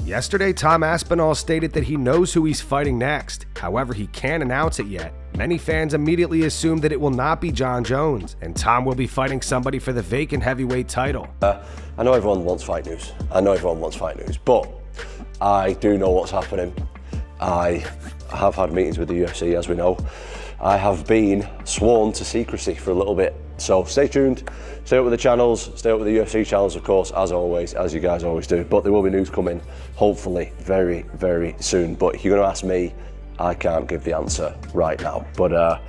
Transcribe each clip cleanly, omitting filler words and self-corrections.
Yesterday, Tom Aspinall stated that he knows who he's fighting next. However, he can't announce it yet. Many fans immediately assume that it will not be Jon Jones, and Tom will be fighting somebody for the vacant heavyweight title. I know everyone wants fight news. But I do know what's happening. I have had meetings with the UFC, as we know. I have been sworn to secrecy for a little bit. So stay tuned, stay up with the channels, stay up with the UFC channels, of course, as always, as you guys always do. But there will be news coming, hopefully, very, very soon. But if you're going to ask me, I can't give the answer right now. But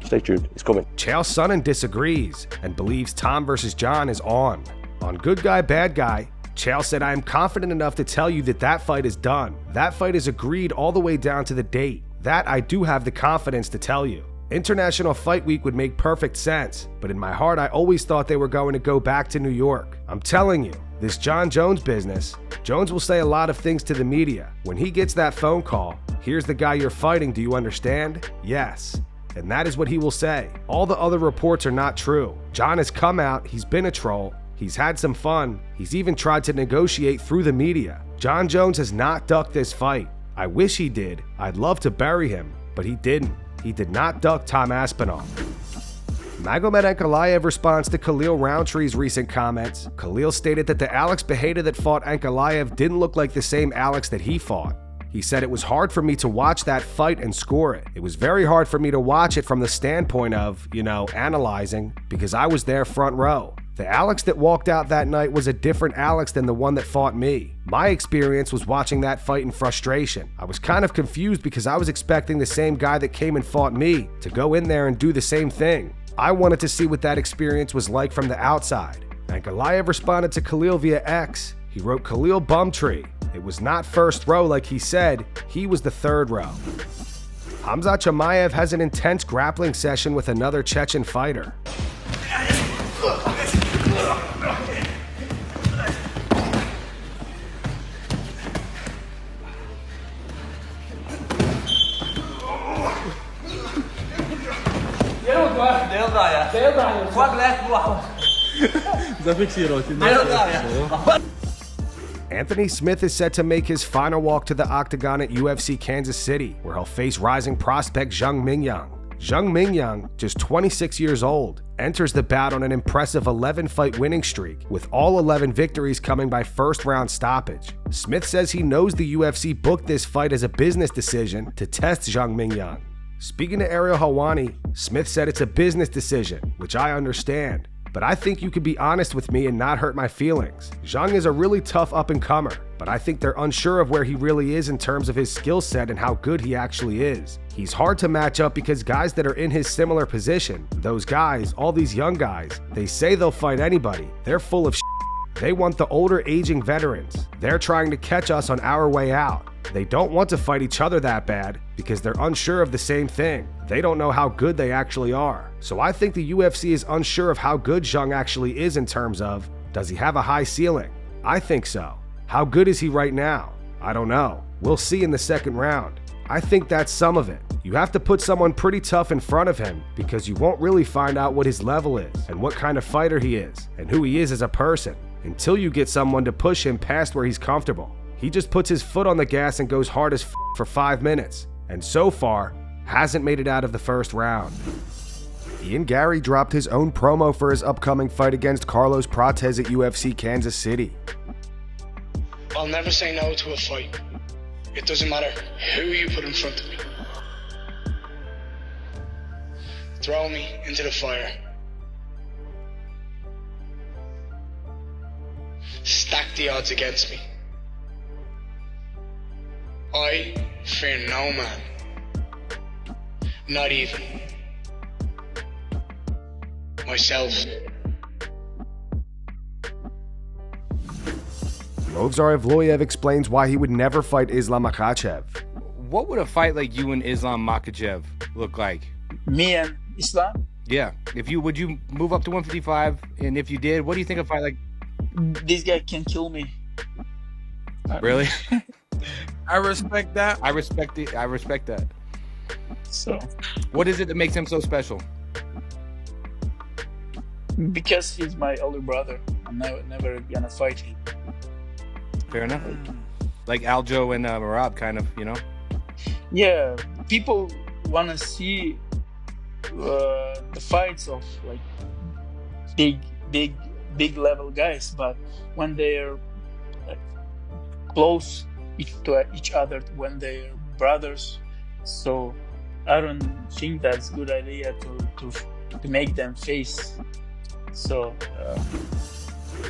stay tuned, it's coming. Chael Sonnen disagrees and believes Tom versus Jon is on. On Good Guy, Bad Guy, Chael said, "I am confident enough to tell you that fight is done. That fight is agreed all the way down to the date. That I do have the confidence to tell you. International Fight Week would make perfect sense, but in my heart I always thought they were going to go back to New York. I'm telling you, this Jon Jones business, Jones will say a lot of things to the media. When he gets that phone call, here's the guy you're fighting, do you understand? Yes." And that is what he will say. All the other reports are not true. Jon has come out, he's been a troll, he's had some fun, he's even tried to negotiate through the media. Jon Jones has not ducked this fight. I wish he did. I'd love to bury him, but he didn't. He did not duck Tom Aspinall. Magomed Ankalaev responds to Khalil Rountree's recent comments. Khalil stated that the Alex Bejeda that fought Ankalaev didn't look like the same Alex that he fought. He said, "It was hard for me to watch that fight and score it. It was very hard for me to watch it from the standpoint of, analyzing, because I was there front row. The Alex that walked out that night was a different Alex than the one that fought me. My experience was watching that fight in frustration. I was kind of confused because I was expecting the same guy that came and fought me to go in there and do the same thing. I wanted to see what that experience was like from the outside." Ankalaev responded to Khalil via X. He wrote, "Khalil Bumtree. It was not first row like he said, he was the third row." Khamzat Chimaev has an intense grappling session with another Chechen fighter. Anthony Smith is set to make his final walk to the octagon at UFC Kansas City, where he'll face rising prospect Zhang Mingyang. Zhang Mingyang, just 26 years old, enters the bout on an impressive 11-fight winning streak, with all 11 victories coming by first-round stoppage. Smith says he knows the UFC booked this fight as a business decision to test Zhang Mingyang. Speaking to Ariel Helwani, Smith said, "It's a business decision, which I understand, but I think you could be honest with me and not hurt my feelings. Zhang is a really tough up-and-comer, but I think they're unsure of where he really is in terms of his skill set and how good he actually is. He's hard to match up because guys that are in his similar position, those guys, all these young guys, they say they'll fight anybody. They're full of shit. They want the older, aging veterans. They're trying to catch us on our way out. They don't want to fight each other that bad because they're unsure of the same thing. They don't know how good they actually are. So I think the UFC is unsure of how good Zhang actually is in terms of, does he have a high ceiling? I think so. How good is he right now? I don't know. We'll see in the second round. I think that's some of it. You have to put someone pretty tough in front of him because you won't really find out what his level is and what kind of fighter he is and who he is as a person until you get someone to push him past where he's comfortable. He just puts his foot on the gas and goes hard as for 5 minutes, and so far, hasn't made it out of the first round. Ian Garry dropped his own promo for his upcoming fight against Carlos Prates at UFC Kansas City. "I'll never say no to a fight. It doesn't matter who you put in front of me. Throw me into the fire. Stack the odds against me. I fear no man. Not even myself." Movsar Evloev explains why he would never fight Islam Makhachev. What would a fight like you and Islam Makhachev look like? Me and Islam? Yeah. Would you move up to 155? And if you did, what do you think a fight like? This guy can kill me. Really? I respect that. I respect that. So, what is it that makes him so special? because he's my older brother, I'm never gonna fight him. Fair enough. like Aljo and Merab, kind of, you know? Yeah, people want to see the fights of like big level guys, but when they're like close to each other, when they're brothers, so I don't think that's a good idea to make them face. So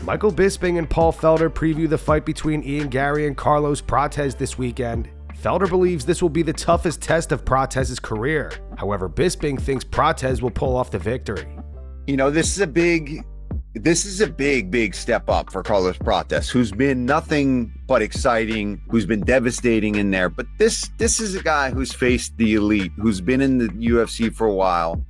Michael Bisping and Paul Felder preview the fight between Ian Garry and Carlos Prates this weekend. Felder believes this will be the toughest test of Prates' career. However, Bisping thinks Prates will pull off the victory. You know, this is a big step up for Carlos Prates, who's been nothing but exciting, who's been devastating in there. But this is a guy who's faced the elite, who's been in the UFC for a while,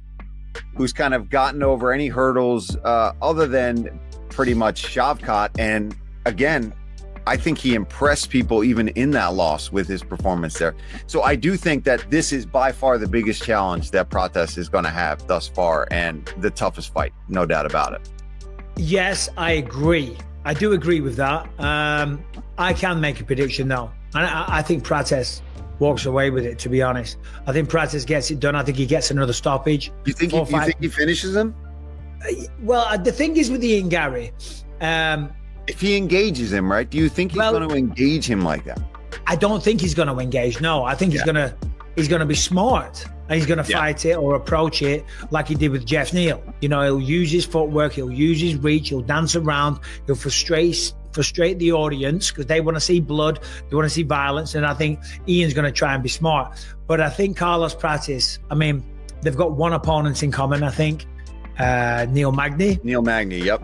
who's kind of gotten over any hurdles other than pretty much Shavkat. And again, I think he impressed people even in that loss with his performance there. So I do think that this is by far the biggest challenge that Prates is going to have thus far, and the toughest fight, no doubt about it. Yes, I agree. I do agree with that. I can make a prediction though. And I think Prates walks away with it, to be honest. I think Prates gets it done. I think he gets another stoppage. You think he finishes him? Well, the thing is with Ian Garry, if he engages him, right? Do you think he's going to engage him like that? I don't think he's going to engage. No, I think he's going to be smart. And he's going to fight it or approach it like he did with Jeff Neal. You know, he'll use his footwork, he'll use his reach, he'll dance around, he'll frustrate the audience because they want to see blood, they want to see violence, and I think Ian's going to try and be smart. But I think Carlos Prates, I mean, they've got one opponent in common, I think. Neil Magny. Neil Magny, yep.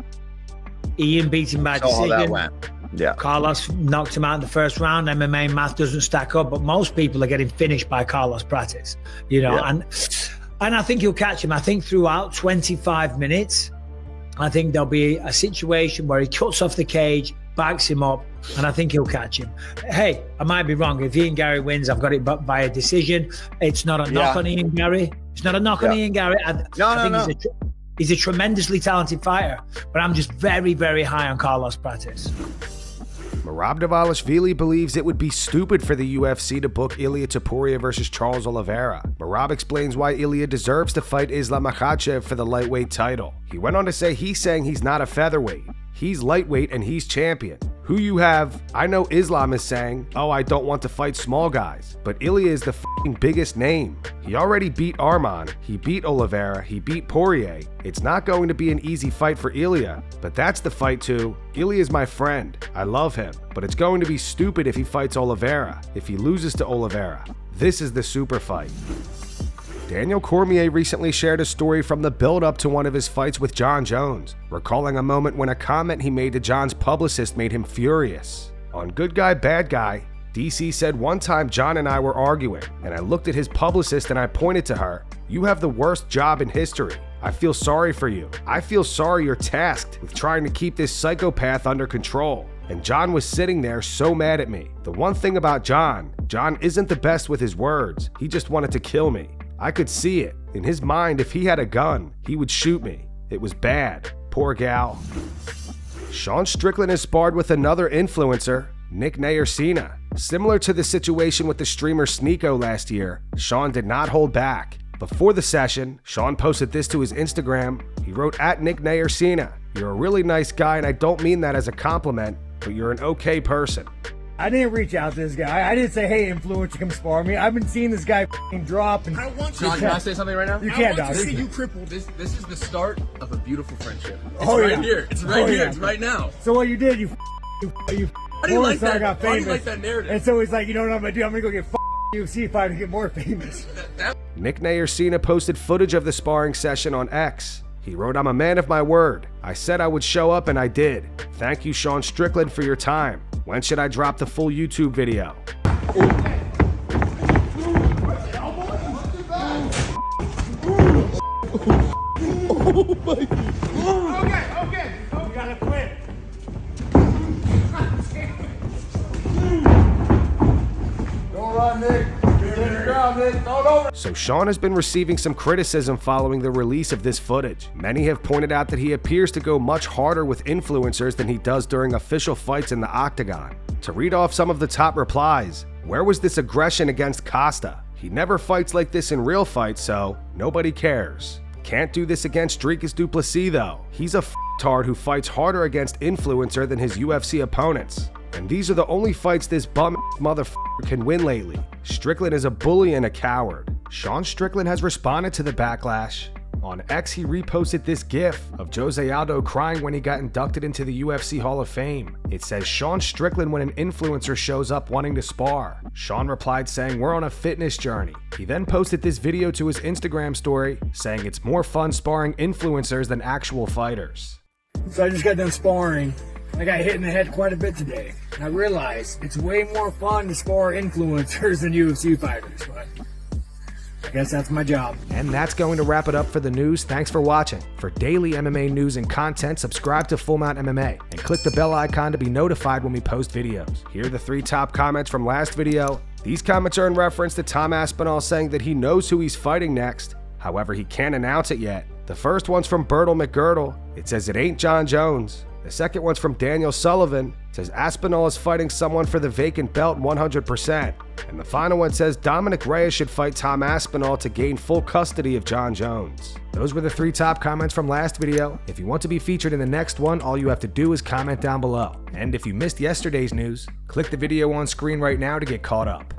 Ian beat him by decision. How that went. Yeah. Carlos knocked him out in the first round. MMA math doesn't stack up, but most people are getting finished by Carlos Prates, you know, and I think he'll catch him. I think throughout 25 minutes, I think there'll be a situation where he cuts off the cage, backs him up, and I think he'll catch him. Hey, I might be wrong. If Ian Garry wins, I've got it by a decision. It's not a knock on Ian Garry. It's not a knock on Ian Garry. I think he's a tremendously talented fighter, but I'm just very, very high on Carlos Prates. Merab Dvalishvili believes it would be stupid for the UFC to book Ilia Topuria versus Charles Oliveira. Merab explains why Ilia deserves to fight Islam Makhachev for the lightweight title. He went on to say he's saying he's not a featherweight. He's lightweight and he's champion. Who you have, I know Islam is saying, oh, I don't want to fight small guys, but Ilia is the f***ing biggest name. He already beat Arman, he beat Oliveira, he beat Poirier. It's not going to be an easy fight for Ilia, but that's the fight too. Ilia is my friend, I love him, but it's going to be stupid if he fights Oliveira, if he loses to Oliveira. This is the super fight. Daniel Cormier recently shared a story from the build-up to one of his fights with Jon Jones, recalling a moment when a comment he made to Jon's publicist made him furious. On Good Guy, Bad Guy, DC said one time Jon and I were arguing, and I looked at his publicist and I pointed to her, "You have the worst job in history. I feel sorry for you. I feel sorry you're tasked with trying to keep this psychopath under control." And Jon was sitting there so mad at me. The one thing about Jon isn't the best with his words. He just wanted to kill me. I could see it. In his mind, if he had a gun, he would shoot me. It was bad. Poor gal. Sean Strickland has sparred with another influencer, Nick Nayercina. Similar to the situation with the streamer Sneeko last year, Sean did not hold back. Before the session, Sean posted this to his Instagram. He wrote, "@Nick Nayercina, you're a really nice guy and I don't mean that as a compliment, but you're an okay person." I didn't reach out to this guy. I didn't say, "Hey, influencer, come spar me." I've been seeing this guy f***ing drop. And I want you. John, can I say something right now? You can't, dog. I want to see you crippled. This is the start of a beautiful friendship. It's right here. It's right here. It's right now. So what you did, you I didn't like that. got famous. I didn't like that narrative. And so he's like, you know what I'm gonna do? I'm gonna go get UFC fight to get more famous. Nick Nayercina posted footage of the sparring session on X. He wrote, "I'm a man of my word. I said I would show up and I did. Thank you, Sean Strickland, for your time. When should I drop the full YouTube video?" Okay. We gotta quit. Don't run, Nick. You're in the ground. So Sean has been receiving some criticism following the release of this footage. Many have pointed out that he appears to go much harder with influencers than he does during official fights in the octagon. To read off some of the top replies, where was this aggression against Costa? He never fights like this in real fights, so nobody cares. Can't do this against Dricus du Plessis though. He's a f***tard who fights harder against influencer than his UFC opponents. And these are the only fights this bum motherfucker can win lately. Strickland is a bully and a coward. Sean Strickland has responded to the backlash. On X, he reposted this gif of Jose Aldo crying when he got inducted into the UFC Hall of Fame. It says, Sean Strickland when an influencer shows up wanting to spar. Sean replied saying, we're on a fitness journey. He then posted this video to his Instagram story saying it's more fun sparring influencers than actual fighters. So I just got done sparring. I got hit in the head quite a bit today. And I realized it's way more fun to spar influencers than UFC fighters, but I guess that's my job. And that's going to wrap it up for the news. Thanks for watching. For daily MMA news and content, subscribe to Full Mount MMA and click the bell icon to be notified when we post videos. Here are the 3 top comments from last video. These comments are in reference to Tom Aspinall saying that he knows who he's fighting next. However, he can't announce it yet. The first one's from Bertle McGirdle. It says it ain't Jon Jones. The second one's from Daniel Sullivan. It says Aspinall is fighting someone for the vacant belt 100%. And the final one says Dominic Reyes should fight Tom Aspinall to gain full custody of Jon Jones. Those were the 3 top comments from last video. If you want to be featured in the next one, all you have to do is comment down below. And if you missed yesterday's news, click the video on screen right now to get caught up.